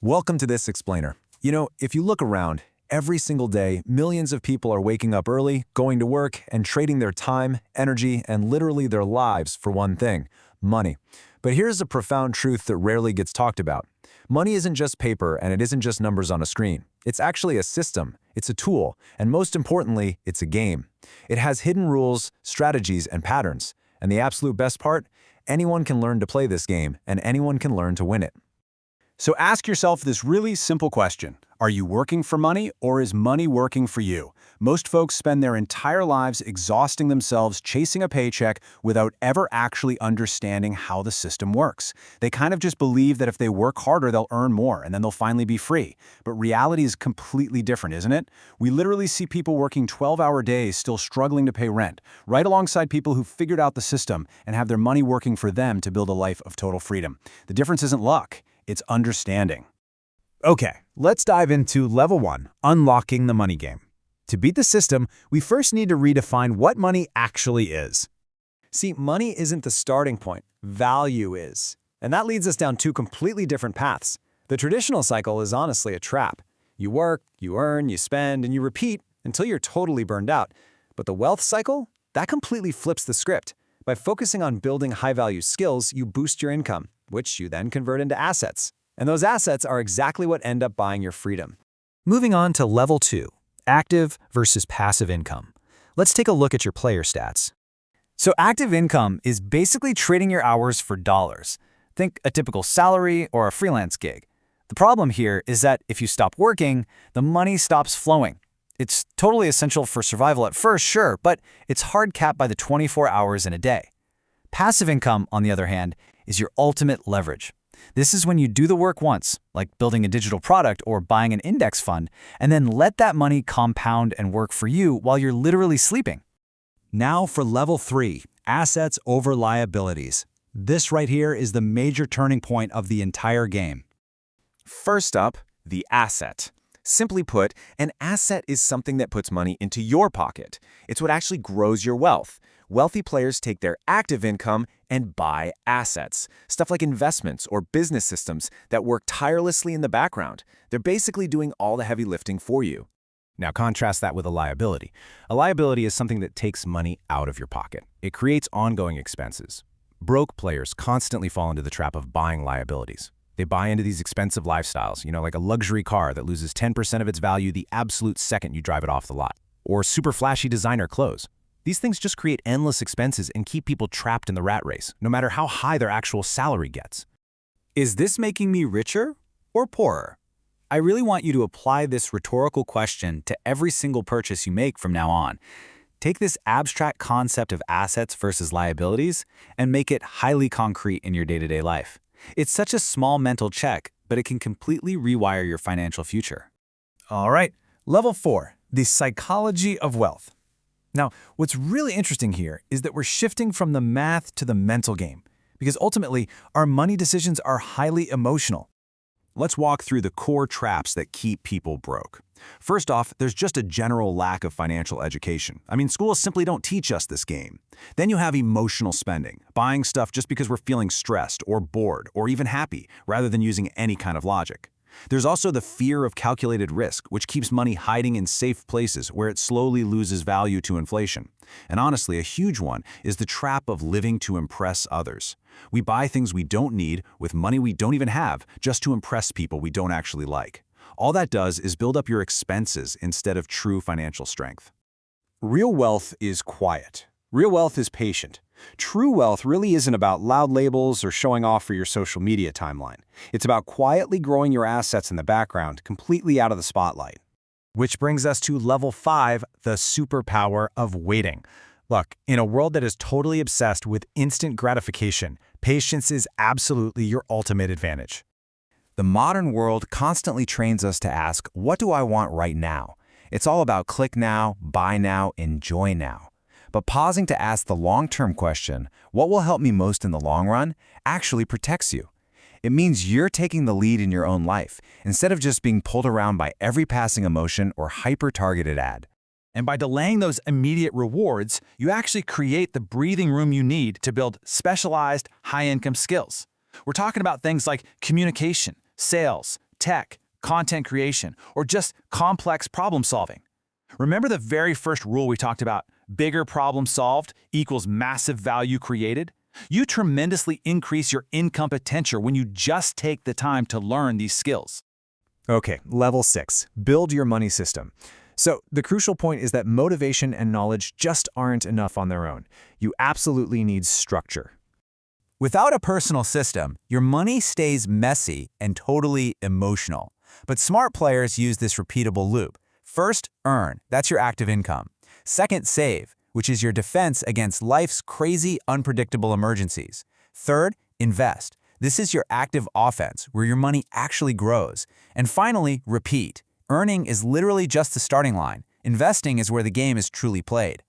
Welcome to this explainer. If you look around, every single day, millions of people are waking up early, going to work, and trading their time, energy, and literally their lives for one thing: money. But here's a profound truth that rarely gets talked about. Money isn't just paper and it isn't just numbers on a screen. It's actually a system, it's a tool, and most importantly, it's a game. It has hidden rules, strategies, and patterns. And the absolute best part? Anyone can learn to play this game, and anyone can learn to win it. So ask yourself this really simple question. Are you working for money, or is money working for you? Most folks spend their entire lives exhausting themselves chasing a paycheck without ever actually understanding how the system works. They kind of just believe that if they work harder, they'll earn more, and then they'll finally be free. But reality is completely different, isn't it? We literally see people working 12-hour days still struggling to pay rent, right alongside people who figured out the system and have their money working for them to build a life of total freedom. The difference isn't luck. It's understanding. Okay, let's dive into Level 1, Unlocking the Money Game. To beat the system, we first need to redefine what money actually is. See, money isn't the starting point, value is. And that leads us down two completely different paths. The traditional cycle is honestly a trap. You work, you earn, you spend, and you repeat until you're totally burned out. But the wealth cycle? That completely flips the script. By focusing on building high-value skills, you boost your income, which you then convert into assets. And those assets are exactly what end up buying your freedom. Moving on to Level 2, Active versus Passive Income. Let's take a look at your player stats. So active income is basically trading your hours for dollars. Think a typical salary or a freelance gig. The problem here is that if you stop working, the money stops flowing. It's totally essential for survival at first, sure, but it's hard capped by the 24 hours in a day. Passive income, on the other hand, is your ultimate leverage. This is when you do the work once, like building a digital product or buying an index fund, and then let that money compound and work for you while you're literally sleeping. Now for Level 3, Assets over Liabilities. This right here is the major turning point of the entire game. First up, the asset. Simply put, an asset is something that puts money into your pocket. It's what actually grows your wealth. Wealthy players take their active income and buy assets, stuff like investments or business systems that work tirelessly in the background. They're basically doing all the heavy lifting for you. Now contrast that with a liability. A liability is something that takes money out of your pocket. It creates ongoing expenses. Broke players constantly fall into the trap of buying liabilities. They buy into these expensive lifestyles, like a luxury car that loses 10% of its value the absolute second you drive it off the lot, or super flashy designer clothes. These things just create endless expenses and keep people trapped in the rat race, no matter how high their actual salary gets. Is this making me richer or poorer? I really want you to apply this rhetorical question to every single purchase you make from now on. Take this abstract concept of assets versus liabilities and make it highly concrete in your day-to-day life. It's such a small mental check, but it can completely rewire your financial future. All right, Level 4, the Psychology of Wealth. Now, what's really interesting here is that we're shifting from the math to the mental game, because ultimately, our money decisions are highly emotional. Let's walk through the core traps that keep people broke. First off, there's just a general lack of financial education. Schools simply don't teach us this game. Then you have emotional spending, buying stuff just because we're feeling stressed or bored or even happy, rather than using any kind of logic. There's also the fear of calculated risk, which keeps money hiding in safe places where it slowly loses value to inflation. And honestly, a huge one is the trap of living to impress others. We buy things we don't need with money we don't even have just to impress people we don't actually like. All that does is build up your expenses instead of true financial strength. Real wealth is quiet. Real wealth is patient. True wealth really isn't about loud labels or showing off for your social media timeline. It's about quietly growing your assets in the background, completely out of the spotlight. Which brings us to Level 5, the superpower of waiting. Look, in a world that is totally obsessed with instant gratification, patience is absolutely your ultimate advantage. The modern world constantly trains us to ask, what do I want right now? It's all about click now, buy now, enjoy now. But pausing to ask the long-term question, what will help me most in the long run, actually protects you. It means you're taking the lead in your own life, instead of just being pulled around by every passing emotion or hyper-targeted ad. And by delaying those immediate rewards, you actually create the breathing room you need to build specialized, high-income skills. We're talking about things like communication, sales, tech, content creation, or just complex problem solving. Remember the very first rule we talked about, bigger problem solved equals massive value created? You tremendously increase your income potential when you just take the time to learn these skills. Okay, level 6, build your money system. So the crucial point is that motivation and knowledge just aren't enough on their own. You absolutely need structure. Without a personal system, your money stays messy and totally emotional. But smart players use this repeatable loop. First, earn. That's your active income. Second, save, which is your defense against life's crazy, unpredictable emergencies. Third, invest. This is your active offense, where your money actually grows. And finally, repeat. Earning is literally just the starting line. Investing is where the game is truly played.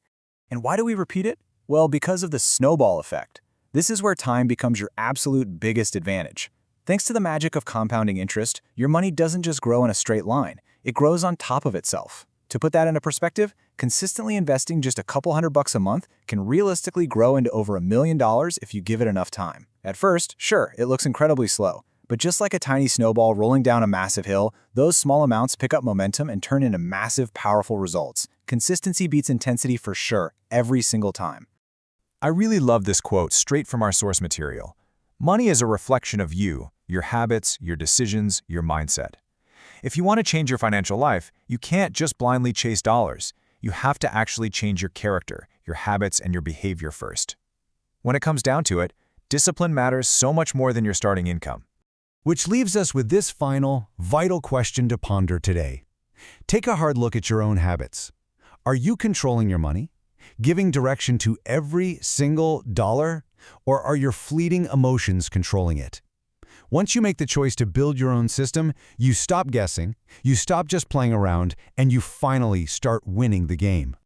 And why do we repeat it? Well, because of the snowball effect. This is where time becomes your absolute biggest advantage. Thanks to the magic of compounding interest, your money doesn't just grow in a straight line. It grows on top of itself. To put that into perspective, consistently investing just a couple $100 a month can realistically grow into over $1 million if you give it enough time. At first, sure, it looks incredibly slow. But just like a tiny snowball rolling down a massive hill, those small amounts pick up momentum and turn into massive, powerful results. Consistency beats intensity for sure, every single time. I really love this quote straight from our source material. Money is a reflection of you, your habits, your decisions, your mindset. If you want to change your financial life, you can't just blindly chase dollars. You have to actually change your character, your habits, and your behavior first. When it comes down to it, discipline matters so much more than your starting income. Which leaves us with this final, vital question to ponder today. Take a hard look at your own habits. Are you controlling your money? Giving direction to every single dollar? Or are your fleeting emotions controlling it? Once you make the choice to build your own system, you stop guessing, you stop just playing around, and you finally start winning the game.